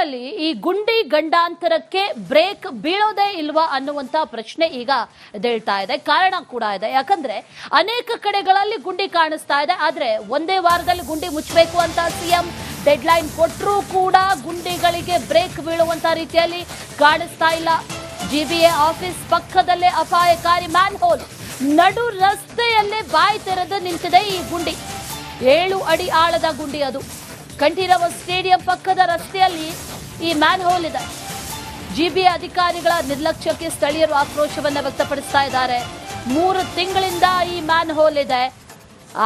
ಬೆಂಗಳೂರಲ್ಲಿ ಈ ಗುಂಡಿ ಗಂಡಾಂತರಕ್ಕೆ ಬ್ರೇಕ್ ಬೀಳೋದೇ ಇಲ್ವಾ ಅನ್ನುವಂತ ಪ್ರಶ್ನೆ ಈಗ ಎದ್ದೇಳ್ತಾ ಇದೆ. ಕಾರಣ ಕೂಡ ಇದೆ. ಯಾಕಂದ್ರೆ ಅನೇಕ ಕಡೆಗಳಲ್ಲಿ ಗುಂಡಿ ಕಾಣಿಸ್ತಾ ಇದೆ. ಆದ್ರೆ ಒಂದೇ ವಾರದಲ್ಲಿ ಗುಂಡಿ ಮುಚ್ಚಬೇಕು ಅಂತ ಸಿಎಂ ಡೆಡ್ ಲೈನ್ ಕೊಟ್ಟರೂ ಕೂಡ ಗುಂಡಿಗಳಿಗೆ ಬ್ರೇಕ್ ಬೀಳುವಂತ ರೀತಿಯಲ್ಲಿ ಕಾಣಿಸ್ತಾ ಇಲ್ಲ. ಜಿಬಿಎ ಆಫೀಸ್ ಪಕ್ಕದಲ್ಲೇ ಅಪಾಯಕಾರಿ ಮ್ಯಾನ್ ಹೋಲ್, ನಡು ರಸ್ತೆಯಲ್ಲೇ ಬಾಯಿ ತೆರೆದು ನಿಂತಿದೆ ಈ ಗುಂಡಿ. 7 ಅಡಿ ಆಳದ ಗುಂಡಿ ಅದು. ಕಂಠೀರವ ಸ್ಟೇಡಿಯಂ ಪಕ್ಕದ ರಸ್ತೆಯಲ್ಲಿ ಈ ಮ್ಯಾನ್ ಹೋಲ್ ಇದೆ. ಜಿಬಿಎ ಅಧಿಕಾರಿಗಳ ನಿರ್ಲಕ್ಷ್ಯಕ್ಕೆ ಸ್ಥಳೀಯರು ಆಕ್ರೋಶವನ್ನು ವ್ಯಕ್ತಪಡಿಸ್ತಾ ಇದ್ದಾರೆ. 3 ತಿಂಗಳಿಂದ ಈ ಮ್ಯಾನ್ ಹೋಲ್ ಇದೆ,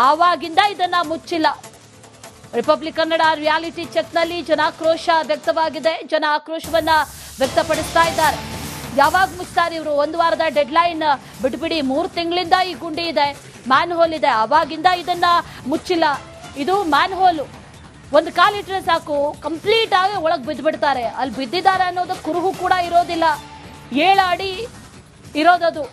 ಆವಾಗಿಂದ ಇದನ್ನ ಮುಚ್ಚಿಲ್ಲ. ರಿಪಬ್ಲಿಕ್ ಕನ್ನಡ ರಿಯಾಲಿಟಿ ಚೆಕ್ನಲ್ಲಿ ಜನಾಕ್ರೋಶ ವ್ಯಕ್ತವಾಗಿದೆ. ಜನ ಆಕ್ರೋಶವನ್ನ ವ್ಯಕ್ತಪಡಿಸ್ತಾ ಇದ್ದಾರೆ. ಯಾವಾಗ ಮುಚ್ತಾರೆ ಇವರು? 1 ವಾರದ ಡೆಡ್ ಲೈನ್ ಬಿಟ್ಬಿಡಿ, 3 ತಿಂಗಳಿಂದ ಈ ಗುಂಡಿ ಇದೆ, ಮ್ಯಾನ್ ಹೋಲ್ ಇದೆ, ಆವಾಗಿಂದ ಇದನ್ನ ಮುಚ್ಚಿಲ್ಲ. ಇದು ಮ್ಯಾನ್ ಹೋಲ್, ಒಂದು ಕಾಲಿಟ್ರೆ ಸಾಕು ಕಂಪ್ಲೀಟ್ ಆಗಿ ಒಳಗೆ ಬಿದ್ದುಬಿಡ್ತಾರೆ. ಅಲ್ಲಿ ಬಿದ್ದಿದ್ದಾರೆ ಅನ್ನೋದು ಕುರುಹು ಕೂಡ ಇರೋದಿಲ್ಲ. 7 ಅಡಿ ಇರೋದದು.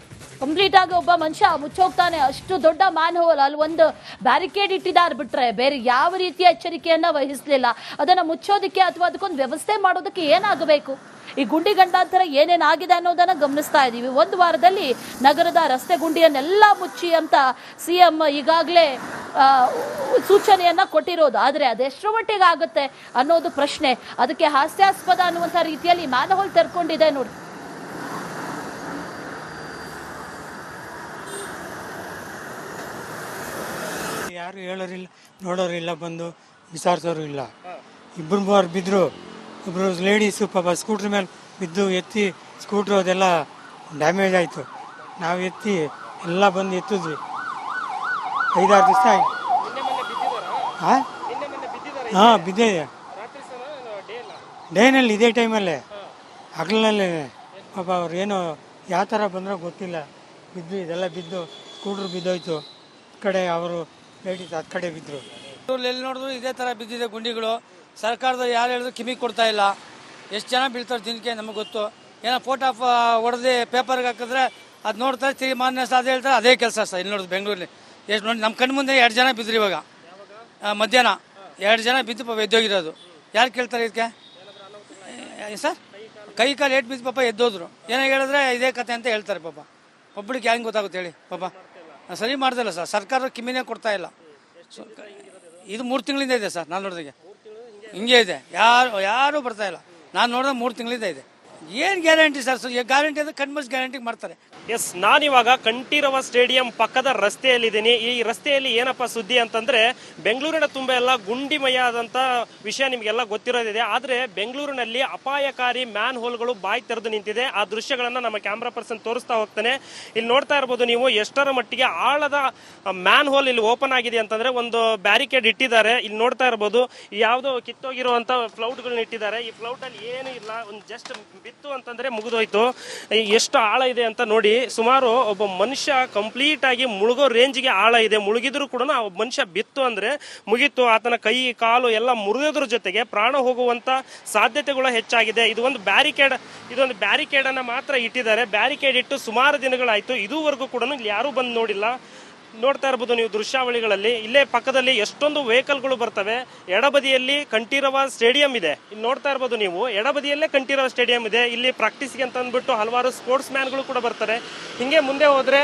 ಕಂಪ್ಲೀಟ್ ಆಗಿ ಒಬ್ಬ ಮನುಷ್ಯ ಮುಚ್ಚೋಗ್ತಾನೆ. ಅಷ್ಟು ದೊಡ್ಡ ಮ್ಯಾನ್ ಹೋಲ್. ಅಲ್ಲಿ ಒಂದು ಬ್ಯಾರಿಕೇಡ್ ಇಟ್ಟಿದ್ದಾರೆ ಬಿಟ್ರೆ ಬೇರೆ ಯಾವ ರೀತಿಯ ಎಚ್ಚರಿಕೆಯನ್ನ ವಹಿಸಲಿಲ್ಲ. ಅದನ್ನ ಮುಚ್ಚೋದಕ್ಕೆ ಅಥವಾ ಅದಕ್ಕೊಂದು ವ್ಯವಸ್ಥೆ ಮಾಡೋದಕ್ಕೆ ಏನಾಗಬೇಕು? ಈ ಗುಂಡಿ ಗಂಡಾಂತರ ಏನೇನಾಗಿದೆ ಅನ್ನೋದನ್ನ ಗಮನಿಸ್ತಾ ಇದ್ದೀವಿ. 1 ವಾರದಲ್ಲಿ ನಗರದ ರಸ್ತೆ ಗುಂಡಿಯನ್ನೆಲ್ಲ ಮುಚ್ಚಿ ಅಂತ ಸಿಎಂ ಈಗಾಗಲೇ ಸೂಚನೆಯನ್ನ ಕೊಟ್ಟಿರೋದು. ಆದ್ರೆ ಅದೆಷ್ಟರ ಮಟ್ಟಿಗೆ ಆಗುತ್ತೆ ಅನ್ನೋದು ಪ್ರಶ್ನೆ. ಅದಕ್ಕೆ ಹಾಸ್ಯಾಸ್ಪದ ಅನ್ನುವಂಥ ರೀತಿಯಲ್ಲಿ ಮ್ಯಾನ್ ಹೋಲ್ ತೆರ್ಕೊಂಡಿದೆ ನೋಡಿ. ಯಾರು ಹೇಳೋರಿಲ್ಲ, ನೋಡೋರಿಲ್ಲ, ಬಂದು ವಿಚಾರಿಸೋರು ಇಲ್ಲ. 2-3 ಬಿದ್ದರು. ಒಬ್ಬರು ಲೇಡೀಸು ಪಾಪ ಸ್ಕೂಟ್ರ್ ಮೇಲೆ ಬಿದ್ದು ಎತ್ತಿ ಸ್ಕೂಟ್ರು ಅದೆಲ್ಲ ಡ್ಯಾಮೇಜ್ ಆಯಿತು. ನಾವು ಎತ್ತಿ ಎಲ್ಲ ಬಂದು ಎತ್ತಿದ್ವಿ. 5-6 ದಿವಸ ಆಯ್ತು. ಹಾಂ ಬಿದ್ದಿದೆ. ಡೇನಲ್ಲಿ ಇದೇ ಟೈಮಲ್ಲೇ ಹಗಲಿನಲ್ಲೇ ಪಾಪ ಅವ್ರು ಏನೋ ಯಾವ ಥರ ಬಂದರೂ ಗೊತ್ತಿಲ್ಲ, ಬಿದ್ದು ಇದೆಲ್ಲ ಬಿದ್ದು ಸ್ಕೂಟ್ರ್ ಬಿದ್ದೋಯ್ತು. ಕಡೆ ಅವರು ಲೇಡೀಸ್ ಆ ಕಡೆ ಬಿದ್ದರು. ಎಲ್ಲಿ ನೋಡಿದ್ರು ಇದೇ ಥರ ಬಿದ್ದಿದೆ ಗುಂಡಿಗಳು. ಸರ್ಕಾರದವ್ರು ಯಾರು ಹೇಳಿದ್ರು ಕಿವಿ ಕೊಡ್ತಾ ಇಲ್ಲ. ಎಷ್ಟು ಜನ ಬೀಳ್ತಾರೆ ದಿನಕ್ಕೆ ನಮಗೆ ಗೊತ್ತು. ಏನೋ ಫೋಟೋ ಹೊಡೆದು ಪೇಪರ್ಗೆ ಹಾಕಿದ್ರೆ ಅದು ನೋಡ್ತಾರೆ, ತಿರುಗಿ ಮಾನ್ಯ ಅದು ಹೇಳ್ತಾರೆ. ಅದೇ ಕೆಲಸ ಸರ್ ಇಲ್ಲಿ ನೋಡಿದ್ರು ಬೆಂಗಳೂರಲ್ಲಿ. ಎಷ್ಟು ನೋಡಿ, ನಮ್ಮ ಕಣ್ಣು ಮುಂದೆ 2 ಜನ ಬಿದ್ದರು. ಇವಾಗ ಮಧ್ಯಾಹ್ನ 2 ಜನ ಬಿದ್ದು ಪಾಪ ಎದ್ದೋಗಿರೋದು. ಯಾರು ಕೇಳ್ತಾರೆ ಇದಕ್ಕೆ ಸರ್? ಕೈ ಕಾಲು ಏಟ್ ಬಿದ್ದು ಪಾಪ ಎದ್ದೋದ್ರು. ಏನೋ ಹೇಳಿದ್ರೆ ಇದೇ ಕತೆ ಅಂತ ಹೇಳ್ತಾರೆ. ಪಾಪ ಒಬ್ಬಳಿಗೆ ಹೆಂಗೆ ಗೊತ್ತಾಗುತ್ತೆ ಹೇಳಿ? ಪಾಪ ಸರಿ ಮಾಡ್ದಿಲ್ಲ ಸರ್, ಸರ್ಕಾರ ಕಿಮ್ಮಿನೇ ಕೊಡ್ತಾ ಇಲ್ಲ. ಇದು 3 ತಿಂಗಳಿಂದ ಇದೆ ಸರ್. ನಾನು ನೋಡಿದಾಗೆ ಹಿಂಗೆ ಇದೆ. ಯಾರು ಬರ್ತಾ ಇಲ್ಲ. ನಾನು ನೋಡಿದ್ರೆ 3 ತಿಂಗಳಿಂದ ಇದೆ. ಏನು ಗ್ಯಾರಂಟಿ ಸರ್? ಗ್ಯಾರಂಟಿ ಅಂದರೆ ಕಣ್ಮಸ್ ಗ್ಯಾರಂಟಿ ಮಾಡ್ತಾರೆ. ಎಸ್, ನಾನಿವಾಗ ಕಂಠೀರವ ಸ್ಟೇಡಿಯಂ ಪಕ್ಕದ ರಸ್ತೆಯಲ್ಲಿದ್ದೀನಿ. ಈ ರಸ್ತೆಯಲ್ಲಿ ಏನಪ್ಪ ಸುದ್ದಿ ಅಂತಂದ್ರೆ, ಬೆಂಗಳೂರಿನ ತುಂಬ ಎಲ್ಲ ಗುಂಡಿಮಯ ಆದಂತ ವಿಷಯ ನಿಮಗೆಲ್ಲ ಗೊತ್ತಿರೋದಿದೆ. ಆದರೆ ಬೆಂಗಳೂರಿನಲ್ಲಿ ಅಪಾಯಕಾರಿ ಮ್ಯಾನ್ ಹೋಲ್ಗಳು ಬಾಯಿ ತೆರೆದು ನಿಂತಿದೆ. ಆ ದೃಶ್ಯಗಳನ್ನ ನಮ್ಮ ಕ್ಯಾಮ್ರಾ ಪರ್ಸನ್ ತೋರಿಸ್ತಾ ಹೋಗ್ತಾನೆ. ಇಲ್ಲಿ ನೋಡ್ತಾ ಇರ್ಬೋದು ನೀವು ಎಷ್ಟರ ಮಟ್ಟಿಗೆ ಆಳದ ಮ್ಯಾನ್ ಹೋಲ್ ಇಲ್ಲಿ ಓಪನ್ ಆಗಿದೆ ಅಂತಂದ್ರೆ, ಒಂದು ಬ್ಯಾರಿಕೇಡ್ ಇಟ್ಟಿದ್ದಾರೆ. ಇಲ್ಲಿ ನೋಡ್ತಾ ಇರ್ಬೋದು ಯಾವುದೋ ಕಿತ್ತೋಗಿರುವಂತ ಫ್ಲೌಟ್ಗಳನ್ನ ಇಟ್ಟಿದ್ದಾರೆ. ಈ ಫ್ಲೌಟ್ ಅಲ್ಲಿ ಏನು ಇಲ್ಲ, ಒಂದು ಜಸ್ಟ್ ಬಿತ್ತು ಅಂತಂದ್ರೆ ಮುಗಿದೋಯ್ತು. ಎಷ್ಟು ಆಳ ಇದೆ ಅಂತ ನೋಡಿ. ಸುಮಾರು ಒಬ್ಬ ಮನುಷ್ಯ ಕಂಪ್ಲೀಟ್ ಆಗಿ ಮುಳುಗೋ ರೇಂಜ್ಗೆ ಆಳ ಇದೆ. ಮುಳುಗಿದ್ರು ಕೂಡ ಆ ಮನುಷ್ಯ ಬಿತ್ತು ಅಂದ್ರೆ ಮುಗಿತು. ಆತನ ಕೈ ಕಾಲು ಎಲ್ಲ ಮುರಿಯೋದ್ರ ಜೊತೆಗೆ ಪ್ರಾಣ ಹೋಗುವಂತ ಸಾಧ್ಯತೆಗಳು ಹೆಚ್ಚಾಗಿದೆ. ಇದೊಂದು ಬ್ಯಾರಿಕೇಡ್ ಅನ್ನ ಮಾತ್ರ ಇಟ್ಟಿದ್ದಾರೆ. ಬ್ಯಾರಿಕೇಡ್ ಇಟ್ಟು ಸುಮಾರು ದಿನಗಳಾಯ್ತು. ಇದುವರೆಗೂ ಕೂಡ ಇಲ್ಲಿ ಯಾರು ಬಂದು ನೋಡಿಲ್ಲ. ನೋಡ್ತಾ ಇರ್ಬೋದು ನೀವು ದೃಶ್ಯಾವಳಿಗಳಲ್ಲಿ. ಇಲ್ಲೇ ಪಕ್ಕದಲ್ಲಿ ಎಷ್ಟೊಂದು ವೆಹಿಕಲ್ಗಳು ಬರ್ತವೆ. ಎಡಬದಿಯಲ್ಲಿ ಕಂಠೀರವ ಸ್ಟೇಡಿಯಂ ಇದೆ. ಇಲ್ಲಿ ನೋಡ್ತಾ ಇರ್ಬೋದು ನೀವು, ಎಡಬದಿಯಲ್ಲೇ ಕಂಠೀರವ ಸ್ಟೇಡಿಯಂ ಇದೆ. ಇಲ್ಲಿ ಪ್ರಾಕ್ಟೀಸ್ಗೆ ಅಂತ ಅಂದ್ಬಿಟ್ಟು ಹಲವಾರು ಸ್ಪೋರ್ಟ್ಸ್ ಮ್ಯಾನ್ಗಳು ಕೂಡ ಬರ್ತಾರೆ. ಹಿಂಗೆ ಮುಂದೆ ಹೋದ್ರೆ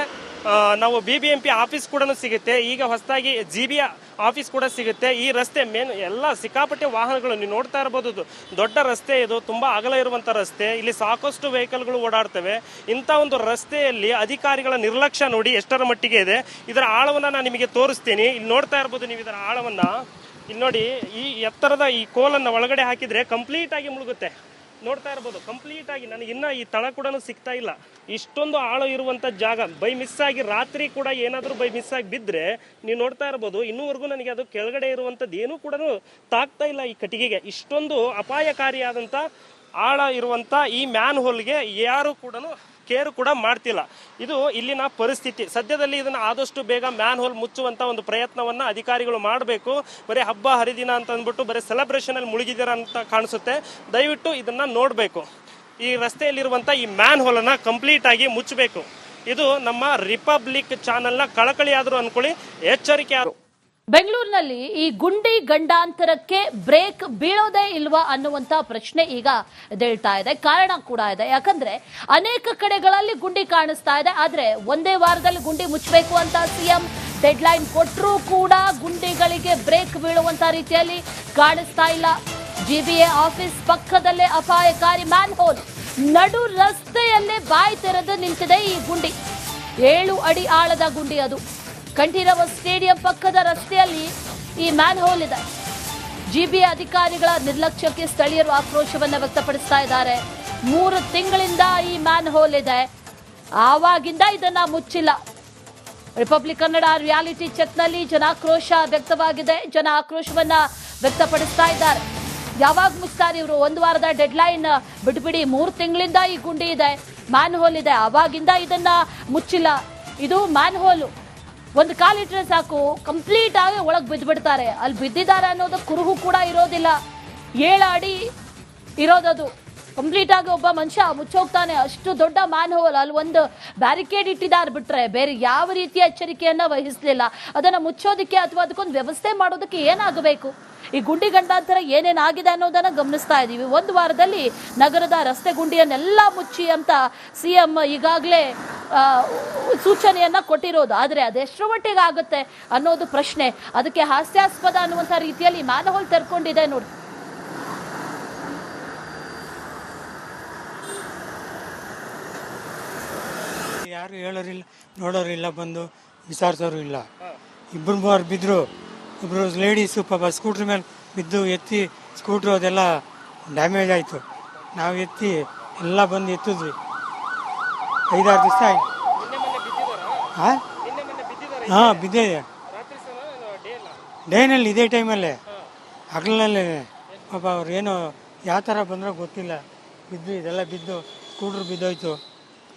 ನಾವು BBMP ಆಫೀಸ್ ಕೂಡ ಸಿಗುತ್ತೆ. ಈಗ ಹೊಸದಾಗಿ GBA ಆಫೀಸ್ ಕೂಡ ಸಿಗುತ್ತೆ. ಈ ರಸ್ತೆ ಮೇನ್ ಎಲ್ಲ ಸಿಕ್ಕಾಪಟ್ಟೆ ವಾಹನಗಳು ನೀವು ನೋಡ್ತಾ ಇರ್ಬೋದು. ದೊಡ್ಡ ರಸ್ತೆ ಇದು, ತುಂಬಾ ಅಗಲ ಇರುವಂತ ರಸ್ತೆ. ಇಲ್ಲಿ ಸಾಕಷ್ಟು ವೆಹಿಕಲ್ಗಳು ಓಡಾಡ್ತವೆ. ಇಂಥ ಒಂದು ರಸ್ತೆಯಲ್ಲಿ ಅಧಿಕಾರಿಗಳ ನಿರ್ಲಕ್ಷ್ಯ ನೋಡಿ ಎಷ್ಟರ ಮಟ್ಟಿಗೆ ಇದೆ. ಇದರ ಆಳವನ್ನ ನಾನು ನಿಮಗೆ ತೋರಿಸ್ತೀನಿ. ಇಲ್ಲಿ ನೋಡ್ತಾ ಇರ್ಬೋದು ನೀವು ಇದರ ಆಳವನ್ನ. ಇಲ್ಲಿ ನೋಡಿ, ಈ ಎತ್ತರದ ಈ ಕೋಲನ್ನ ಒಳಗಡೆ ಹಾಕಿದ್ರೆ ಕಂಪ್ಲೀಟ್ ಆಗಿ ಮುಳುಗುತ್ತೆ. ನೋಡ್ತಾ ಇರ್ಬೋದು ಕಂಪ್ಲೀಟ್ ಆಗಿ. ನನಗೆ ಇನ್ನ ಈ ತಳ ಕೂಡ ಸಿಗ್ತಾ ಇಲ್ಲ. ಇಷ್ಟೊಂದು ಆಳ ಇರುವಂತ ಜಾಗ. ಬೈ ಮಿಸ್ ಆಗಿ ರಾತ್ರಿ ಕೂಡ ಏನಾದ್ರೂ ಬೈ ಮಿಸ್ ಆಗಿ ಬಿದ್ರೆ ನೀವು ನೋಡ್ತಾ ಇರ್ಬೋದು, ಇನ್ನೂವರೆಗೂ ನನಗೆ ಅದು ಕೆಳಗಡೆ ಇರುವಂತದ್ದು ಏನೂ ಕೂಡ ತಾಗ್ತಾ ಇಲ್ಲ ಈ ಕಟ್ಟಿಗೆಗೆ. ಇಷ್ಟೊಂದು ಅಪಾಯಕಾರಿಯಾದಂತ ಆಳ ಇರುವಂತ ಈ ಮ್ಯಾನ್ ಹೋಲ್ಗೆ ಯಾರು ಕೂಡ ಕೇರ್ ಕೂಡ ಮಾಡ್ತಿಲ್ಲ. ಇದು ಇಲ್ಲಿನ ಪರಿಸ್ಥಿತಿ. ಸದ್ಯದಲ್ಲಿ ಇದನ್ನ ಆದಷ್ಟು ಬೇಗ ಮ್ಯಾನ್ ಹೋಲ್ ಮುಚ್ಚುವಂತ ಒಂದು ಪ್ರಯತ್ನವನ್ನ ಅಧಿಕಾರಿಗಳು ಮಾಡಬೇಕು. ಬರೀ ಹಬ್ಬ ಹರಿದಿನ ಅಂತ ಅಂದ್ಬಿಟ್ಟು ಬರೀ ಸೆಲೆಬ್ರೇಷನ್ ಅಲ್ಲಿ ಮುಳುಗಿದ್ದೀರಾ ಅಂತ ಕಾಣಿಸುತ್ತೆ. ದಯವಿಟ್ಟು ಇದನ್ನ ನೋಡ್ಬೇಕು. ಈ ರಸ್ತೆಯಲ್ಲಿರುವಂತ ಈ ಮ್ಯಾನ್ ಹೋಲ್ ಅನ್ನ ಕಂಪ್ಲೀಟ್ ಆಗಿ ಮುಚ್ಚಬೇಕು. ಇದು ನಮ್ಮ ರಿಪಬ್ಲಿಕ್ ಚಾನೆಲ್ನ ಕಳಕಳಿ ಆದ್ರೂ ಅನ್ಕೊಳ್ಳಿ, ಎಚ್ಚರಿಕೆ. ಬೆಂಗಳೂರಿನಲ್ಲಿ ಈ ಗುಂಡಿ ಗಂಡಾಂತರಕ್ಕೆ ಬ್ರೇಕ್ ಬೀಳೋದೇ ಇಲ್ವಾ ಅನ್ನುವಂತ ಪ್ರಶ್ನೆ ಈಗ ಎದ್ದೇಳ್ತಾ ಇದೆ. ಕಾರಣ ಕೂಡ ಇದೆ. ಯಾಕಂದ್ರೆ ಅನೇಕ ಕಡೆಗಳಲ್ಲಿ ಗುಂಡಿ ಕಾಣಿಸ್ತಾ ಇದೆ. ಆದ್ರೆ ಒಂದೇ ವಾರದಲ್ಲಿ ಗುಂಡಿ ಮುಚ್ಚಬೇಕು ಅಂತ ಸಿಎಂ ಡೆಡ್ಲೈನ್ ಕೊಟ್ಟರೂ ಕೂಡ ಗುಂಡಿಗಳಿಗೆ ಬ್ರೇಕ್ ಬೀಳುವಂತ ರೀತಿಯಲ್ಲಿ ಕಾಣಿಸ್ತಾ ಇಲ್ಲ. ಜಿಬಿಎ ಆಫೀಸ್ ಪಕ್ಕದಲ್ಲೇ ಅಪಾಯಕಾರಿ ಮ್ಯಾನ್ ಹೋಲ್, ನಡು ರಸ್ತೆಯಲ್ಲೇ ಬಾಯಿ ತೆರೆದು ನಿಂತಿದೆ ಈ ಗುಂಡಿ. 7 ಅಡಿ ಆಳದ ಗುಂಡಿ ಅದು. ಕಂಠೀರವ ಸ್ಟೇಡಿಯಂ ಪಕ್ಕದ ರಸ್ತೆಯಲ್ಲಿ ಈ ಮ್ಯಾನ್ ಹೋಲ್ ಇದೆ. ಜಿಬಿಎ ಅಧಿಕಾರಿಗಳ ನಿರ್ಲಕ್ಷ್ಯಕ್ಕೆ ಸ್ಥಳೀಯರು ಆಕ್ರೋಶವನ್ನು ವ್ಯಕ್ತಪಡಿಸ್ತಾ ಇದ್ದಾರೆ. 3 ತಿಂಗಳಿಂದ ಈ ಮ್ಯಾನ್ ಹೋಲ್ ಇದೆ, ಆವಾಗಿಂದ ಇದನ್ನ ಮುಚ್ಚಿಲ್ಲ. ರಿಪಬ್ಲಿಕ್ ಕನ್ನಡ ರಿಯಾಲಿಟಿ ಚೆಕ್ನಲ್ಲಿ ಜನಾಕ್ರೋಶ ವ್ಯಕ್ತವಾಗಿದೆ. ಜನ ಆಕ್ರೋಶವನ್ನ ವ್ಯಕ್ತಪಡಿಸ್ತಾ ಇದ್ದಾರೆ. ಯಾವಾಗ ಮುಚ್ತಾರೆ ಇವರು? 1 ವಾರದ ಡೆಡ್ಲೈನ್ ಬಿಟ್ಬಿಡಿ, 3 ತಿಂಗಳಿಂದ ಈ ಗುಂಡಿ ಇದೆ, ಮ್ಯಾನ್ ಹೋಲ್ ಇದೆ, ಆವಾಗಿಂದ ಇದನ್ನ ಮುಚ್ಚಿಲ್ಲ. ಇದು ಮ್ಯಾನ್ ಹೋಲು. ಒಂದು ಕಾಲಿಟ್ರೆ ಸಾಕು, ಕಂಪ್ಲೀಟ್ ಆಗಿ ಒಳಗೆ ಬಿದ್ದುಬಿಡ್ತಾರೆ. ಅಲ್ಲಿ ಬಿದ್ದಿದ್ದಾರೆ ಅನ್ನೋದು ಕುರುಹು ಕೂಡ ಇರೋದಿಲ್ಲ. 7 ಅಡಿ ಇರೋದದು. ಕಂಪ್ಲೀಟ್ ಆಗಿ ಒಬ್ಬ ಮನುಷ್ಯ ಮುಚ್ಚೋಗ್ತಾನೆ. ಅಷ್ಟು ದೊಡ್ಡ ಮ್ಯಾನ್ ಹೋಲ್. ಅಲ್ಲಿ ಒಂದು ಬ್ಯಾರಿಕೇಡ್ ಇಟ್ಟಿದ್ದಾರೆ ಬಿಟ್ರೆ ಬೇರೆ ಯಾವ ರೀತಿಯ ಎಚ್ಚರಿಕೆಯನ್ನ ವಹಿಸಲಿಲ್ಲ. ಅದನ್ನ ಮುಚ್ಚೋದಕ್ಕೆ ಅಥವಾ ಅದಕ್ಕೊಂದು ವ್ಯವಸ್ಥೆ ಮಾಡೋದಕ್ಕೆ ಏನಾಗಬೇಕು? ಈ ಗುಂಡಿ ಗಂಡಾಂತರ ಏನೇನಾಗಿದೆ ಅನ್ನೋದನ್ನ ಗಮನಿಸ್ತಾ ಇದ್ದೀವಿ. 1 ವಾರದಲ್ಲಿ ನಗರದ ರಸ್ತೆ ಗುಂಡಿಯನ್ನೆಲ್ಲ ಮುಚ್ಚಿ ಅಂತ ಸಿಎಂ ಈಗಾಗಲೇ ಸೂಚನೆಯನ್ನ ಕೊಟ್ಟಿರೋದು. ಆದ್ರೆ ಅದೆಷ್ಟರ ಮಟ್ಟಿಗೆ ಆಗುತ್ತೆ ಅನ್ನೋದು ಪ್ರಶ್ನೆ. ಅದಕ್ಕೆ ಹಾಸ್ಯಾಸ್ಪದ ಅನ್ನುವಂಥ ರೀತಿಯಲ್ಲಿ ಮ್ಯಾನ್ ಹೋಲ್ ತೆರ್ಕೊಂಡಿದೆ ನೋಡಿ. ಯಾರು ಹೇಳೋರಿಲ್ಲ, ನೋಡೋರಿಲ್ಲ, ಬಂದು ವಿಚಾರಿಸೋರು ಇಲ್ಲ. 2-3 ಬಿದ್ದರು. ಇಬ್ಬರು ಲೇಡೀಸು ಪಾಪ ಸ್ಕೂಟ್ರ್ ಮೇಲೆ ಬಿದ್ದು ಎತ್ತಿ ಸ್ಕೂಟ್ರು ಅದೆಲ್ಲ ಡ್ಯಾಮೇಜ್ ಆಯಿತು. ನಾವು ಎತ್ತಿ ಎಲ್ಲ ಬಂದು ಎತ್ತಿದ್ವಿ. 5-6 ದಿವಸ ಆಯ್ತು. ಹಾಂ ಬಿದ್ದಿದೆ. ಡೇನಲ್ಲಿ ಇದೇ ಟೈಮಲ್ಲೇ ಹಗಲಿನಲ್ಲೇ ಪಾಪ ಅವ್ರು ಏನೋ ಯಾವ ಥರ ಬಂದರೂ ಗೊತ್ತಿಲ್ಲ, ಬಿದ್ದು ಇದೆಲ್ಲ ಬಿದ್ದು ಸ್ಕೂಟ್ರ್ ಬಿದ್ದೋಯ್ತು.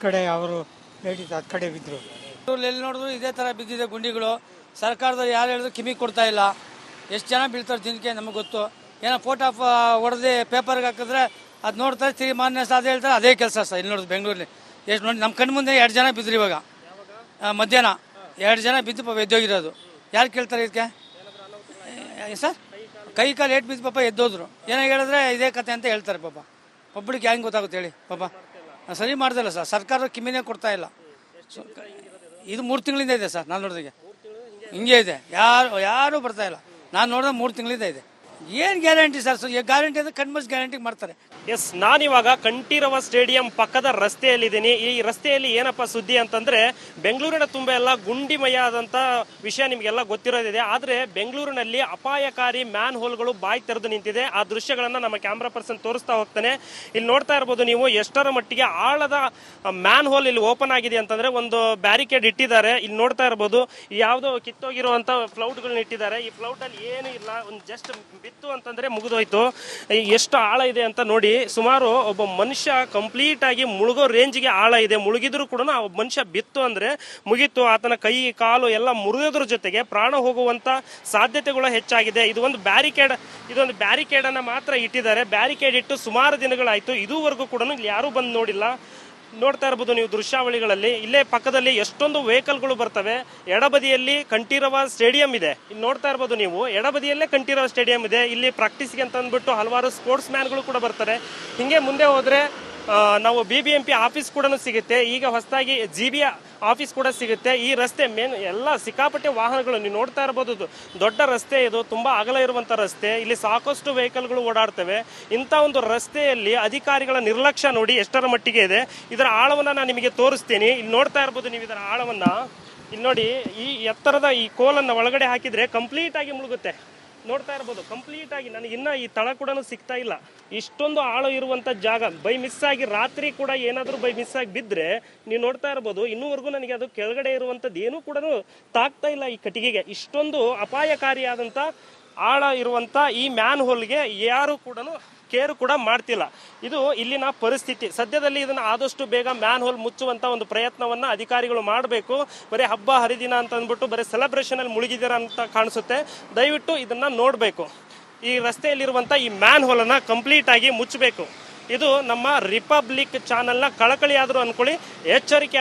ಕಡೆ ಅವರು ಲೇಡೀಸ್ ಆ ಕಡೆ ಬಿದ್ದರು. ಎಲ್ಲಿ ನೋಡಿದ್ರು ಇದೇ ಥರ ಬಿದ್ದಿದೆ ಗುಂಡಿಗಳು. ಸರ್ಕಾರದವ್ರು ಯಾರು ಹೇಳಿದ್ರು ಕಿಮಿಗೆ ಕೊಡ್ತಾ ಇಲ್ಲ. ಎಷ್ಟು ಜನ ಬೀಳ್ತಾರೆ ದಿನಕ್ಕೆ ನಮಗೆ ಗೊತ್ತು. ಏನೋ ಫೋಟೋ ಹೊಡೆದು ಪೇಪರ್ಗೆ ಹಾಕಿದ್ರೆ ಅದು ನೋಡ್ತಾರೆ, ತಿರುಗಿ ಮಾನ್ಯ ಸಾಧ್ಯ ಹೇಳ್ತಾರೆ. ಅದೇ ಕೆಲಸ ಸರ್ ಇಲ್ಲಿ ನೋಡಿದ್ರು ಬೆಂಗಳೂರಲ್ಲಿ. ಎಷ್ಟು ನೋಡಿ, ನಮ್ಮ ಕಣ್ಣು ಮುಂದೆ 2 ಜನ ಬಿದ್ದರು ಇವಾಗ ಮಧ್ಯಾಹ್ನ. 2 ಜನ ಬಿದ್ದು ಪಾಪ ಎದ್ದೋಗಿರೋದು. ಯಾರು ಕೇಳ್ತಾರೆ ಇದಕ್ಕೆ ಸರ್? ಕೈ ಕಾಲು ಏಟ್ ಬಿದ್ದು ಪಾಪ ಎದ್ದೋದ್ರು. ಏನೋ ಹೇಳಿದ್ರೆ ಇದೇ ಕತೆ ಅಂತ ಹೇಳ್ತಾರೆ. ಪಾಪ ಒಬ್ಬಳಿಗೆ ಹೆಂಗೆ ಗೊತ್ತಾಗುತ್ತೆ ಹೇಳಿ? ಪಾಪ ಸರಿ ಮಾಡ್ದಲ್ಲ ಸರ್, ಸರ್ಕಾರ ಕಿಮಿನೇ ಕೊಡ್ತಾ ಇಲ್ಲ. ಇದು 3 ತಿಂಗಳಿಂದ ಇದೆ ಸರ್. ನಾನು ನೋಡಿದಾಗೆ ಹಿಂಗೆ ಇದೆ. ಯಾರು ಬರ್ತಾ ಇಲ್ಲ. ನಾನು ನೋಡಿದ್ರೆ 3 ತಿಂಗಳಿಂದ ಇದೆ. ಏನು ಗ್ಯಾರಂಟಿ ಸರ್? ಗ್ಯಾರಂಟಿ ಅಂದರೆ ಕಣ್ಮಸ್ ಗ್ಯಾರಂಟಿ ಮಾಡ್ತಾರೆ. ಎಸ್, ನಾನಿವಾಗ ಕಂಠೀರವ ಸ್ಟೇಡಿಯಂ ಪಕ್ಕದ ರಸ್ತೆಯಲ್ಲಿದ್ದೀನಿ. ಈ ರಸ್ತೆಯಲ್ಲಿ ಏನಪ್ಪ ಸುದ್ದಿ ಅಂತಂದ್ರೆ, ಬೆಂಗಳೂರಿನ ತುಂಬ ಎಲ್ಲ ಗುಂಡಿಮಯ ಆದಂತ ವಿಷಯ ನಿಮಗೆಲ್ಲ ಗೊತ್ತಿರೋದಿದೆ. ಆದ್ರೆ ಬೆಂಗಳೂರಿನಲ್ಲಿ ಅಪಾಯಕಾರಿ ಮ್ಯಾನ್ ಹೋಲ್ಗಳು ಬಾಯಿ ತೆರೆದು ನಿಂತಿದೆ. ಆ ದೃಶ್ಯಗಳನ್ನ ನಮ್ಮ ಕ್ಯಾಮ್ರಾ ಪರ್ಸನ್ ತೋರಿಸ್ತಾ ಹೋಗ್ತಾನೆ. ಇಲ್ಲಿ ನೋಡ್ತಾ ಇರ್ಬೋದು ನೀವು ಎಷ್ಟರ ಮಟ್ಟಿಗೆ ಆಳದ ಮ್ಯಾನ್ ಹೋಲ್ ಇಲ್ಲಿ ಓಪನ್ ಆಗಿದೆ ಅಂತಂದ್ರೆ, ಒಂದು ಬ್ಯಾರಿಕೇಡ್ ಇಟ್ಟಿದ್ದಾರೆ. ಇಲ್ಲಿ ನೋಡ್ತಾ ಇರ್ಬೋದು ಯಾವುದೋ ಕಿತ್ತೋಗಿರುವಂತ ಫ್ಲೌಟ್ಗಳನ್ನ ಇಟ್ಟಿದ್ದಾರೆ. ಈ ಫ್ಲೌಟ್ ಅಲ್ಲಿ ಏನು ಇಲ್ಲ, ಒಂದು ಜಸ್ಟ್ ಬಿತ್ತು ಅಂತಂದ್ರೆ ಮುಗಿದೋಯ್ತು. ಎಷ್ಟು ಆಳ ಇದೆ ಅಂತ ನೋಡಿ. ಸುಮಾರು ಒಬ್ಬ ಮನುಷ್ಯ ಕಂಪ್ಲೀಟ್ ಆಗಿ ಮುಳುಗೋ ರೇಂಜ್ಗೆ ಆಳ ಇದೆ. ಮುಳುಗಿದ್ರು ಕೂಡ ಆ ಮನುಷ್ಯ ಬಿತ್ತು ಅಂದ್ರೆ ಮುಗೀತು. ಆತನ ಕೈ ಕಾಲು ಎಲ್ಲ ಮುರಿಯೋದ್ರ ಜೊತೆಗೆ ಪ್ರಾಣ ಹೋಗುವಂತ ಸಾಧ್ಯತೆಗಳು ಹೆಚ್ಚಾಗಿದೆ. ಇದೊಂದು ಬ್ಯಾರಿಕೇಡ್ ಅನ್ನ ಮಾತ್ರ ಇಟ್ಟಿದ್ದಾರೆ. ಬ್ಯಾರಿಕೇಡ್ ಇಟ್ಟು ಸುಮಾರು ದಿನಗಳಾಯ್ತು. ಇದುವರೆಗೂ ಕೂಡ ಯಾರು ಬಂದು ನೋಡಿಲ್ಲ. ನೋಡ್ತಾ ಇರ್ಬೋದು ನೀವು ದೃಶ್ಯಾವಳಿಗಳಲ್ಲಿ. ಇಲ್ಲೇ ಪಕ್ಕದಲ್ಲಿ ಎಷ್ಟೊಂದು ವೆಹಿಕಲ್ಗಳು ಬರ್ತವೆ. ಎಡಬದಿಯಲ್ಲಿ ಕಂಠೀರವ ಸ್ಟೇಡಿಯಂ ಇದೆ. ಇಲ್ಲಿ ನೋಡ್ತಾ ಇರ್ಬೋದು ನೀವು, ಎಡಬದಿಯಲ್ಲೇ ಕಂಠೀರವ ಸ್ಟೇಡಿಯಂ ಇದೆ. ಇಲ್ಲಿ ಪ್ರಾಕ್ಟೀಸ್ಗೆ ಅಂತ ಅಂದ್ಬಿಟ್ಟು ಹಲವಾರು ಸ್ಪೋರ್ಟ್ಸ್ ಮ್ಯಾನ್ಗಳು ಕೂಡ ಬರ್ತಾರೆ. ಹಿಂಗೆ ಮುಂದೆ ಹೋದ್ರೆ ನಾವು BBMP ಆಫೀಸ್ ಕೂಡ ಸಿಗುತ್ತೆ. ಈಗ ಹೊಸದಾಗಿ GBA ಆಫೀಸ್ ಕೂಡ ಸಿಗುತ್ತೆ. ಈ ರಸ್ತೆ ಮೇನ್ ಎಲ್ಲ ಸಿಕ್ಕಾಪಟ್ಟೆ ವಾಹನಗಳು ನೀವು ನೋಡ್ತಾ ಇರ್ಬೋದು. ದೊಡ್ಡ ರಸ್ತೆ ಇದು, ತುಂಬಾ ಅಗಲ ಇರುವಂತ ರಸ್ತೆ. ಇಲ್ಲಿ ಸಾಕಷ್ಟು ವೆಹಿಕಲ್ಗಳು ಓಡಾಡ್ತವೆ. ಇಂಥ ಒಂದು ರಸ್ತೆಯಲ್ಲಿ ಅಧಿಕಾರಿಗಳ ನಿರ್ಲಕ್ಷ್ಯ ನೋಡಿ ಎಷ್ಟರ ಮಟ್ಟಿಗೆ ಇದೆ. ಇದರ ಆಳವನ್ನ ನಾನು ನಿಮಗೆ ತೋರಿಸ್ತೀನಿ. ಇಲ್ಲಿ ನೋಡ್ತಾ ಇರ್ಬೋದು ನೀವು ಇದರ ಆಳವನ್ನ. ಇಲ್ಲಿ ನೋಡಿ, ಈ ಎತ್ತರದ ಈ ಕೋಲನ್ನ ಒಳಗಡೆ ಹಾಕಿದ್ರೆ ಕಂಪ್ಲೀಟ್ ಆಗಿ ಮುಳುಗುತ್ತೆ. ನೋಡ್ತಾ ಇರ್ಬೋದು ಕಂಪ್ಲೀಟ್ ಆಗಿ. ನನಗೆ ಇನ್ನ ಈ ತಳ ಕೂಡ ಸಿಗ್ತಾ ಇಲ್ಲ. ಇಷ್ಟೊಂದು ಆಳ ಇರುವಂತ ಜಾಗ. ಬೈ ಮಿಸ್ ಆಗಿ ರಾತ್ರಿ ಕೂಡ ಏನಾದ್ರೂ ಬೈ ಮಿಸ್ ಆಗಿ ಬಿದ್ರೆ ನೀವು ನೋಡ್ತಾ ಇರ್ಬೋದು, ಇನ್ನೂವರೆಗೂ ನನಗೆ ಅದು ಕೆಳಗಡೆ ಇರುವಂತದ್ದು ಏನೂ ಕೂಡ ತಾಗ್ತಾ ಇಲ್ಲ ಈ ಕಟ್ಟಿಗೆಗೆ. ಇಷ್ಟೊಂದು ಅಪಾಯಕಾರಿಯಾದಂತ ಆಳ ಇರುವಂತ ಈ ಮ್ಯಾನ್ ಹೋಲ್ಗೆ ಯಾರು ಕೂಡ ಕೇರು ಕೂಡ ಮಾಡ್ತಿಲ್ಲ. ಇದು ಇಲ್ಲಿನ ಪರಿಸ್ಥಿತಿ. ಸದ್ಯದಲ್ಲಿ ಇದನ್ನ ಆದಷ್ಟು ಬೇಗ ಮ್ಯಾನ್ ಹೋಲ್ ಮುಚ್ಚುವಂತ ಒಂದು ಪ್ರಯತ್ನವನ್ನ ಅಧಿಕಾರಿಗಳು ಮಾಡಬೇಕು. ಬರೀ ಹಬ್ಬ ಹರಿದಿನ ಅಂತ ಅಂದ್ಬಿಟ್ಟು ಬರೀ ಸೆಲೆಬ್ರೇಷನ್ ಅಲ್ಲಿ ಮುಳುಗಿದ್ದೀರಾ ಅಂತ ಕಾಣಿಸುತ್ತೆ. ದಯವಿಟ್ಟು ಇದನ್ನ ನೋಡ್ಬೇಕು. ಈ ರಸ್ತೆಯಲ್ಲಿರುವಂತ ಈ ಮ್ಯಾನ್ ಹೋಲ್ ಅನ್ನ ಕಂಪ್ಲೀಟ್ ಆಗಿ ಮುಚ್ಚಬೇಕು. ಇದು ನಮ್ಮ ರಿಪಬ್ಲಿಕ್ ಚಾನೆಲ್ನ ಕಳಕಳಿ ಆದ್ರೂ ಅನ್ಕೊಳ್ಳಿ, ಎಚ್ಚರಿಕೆ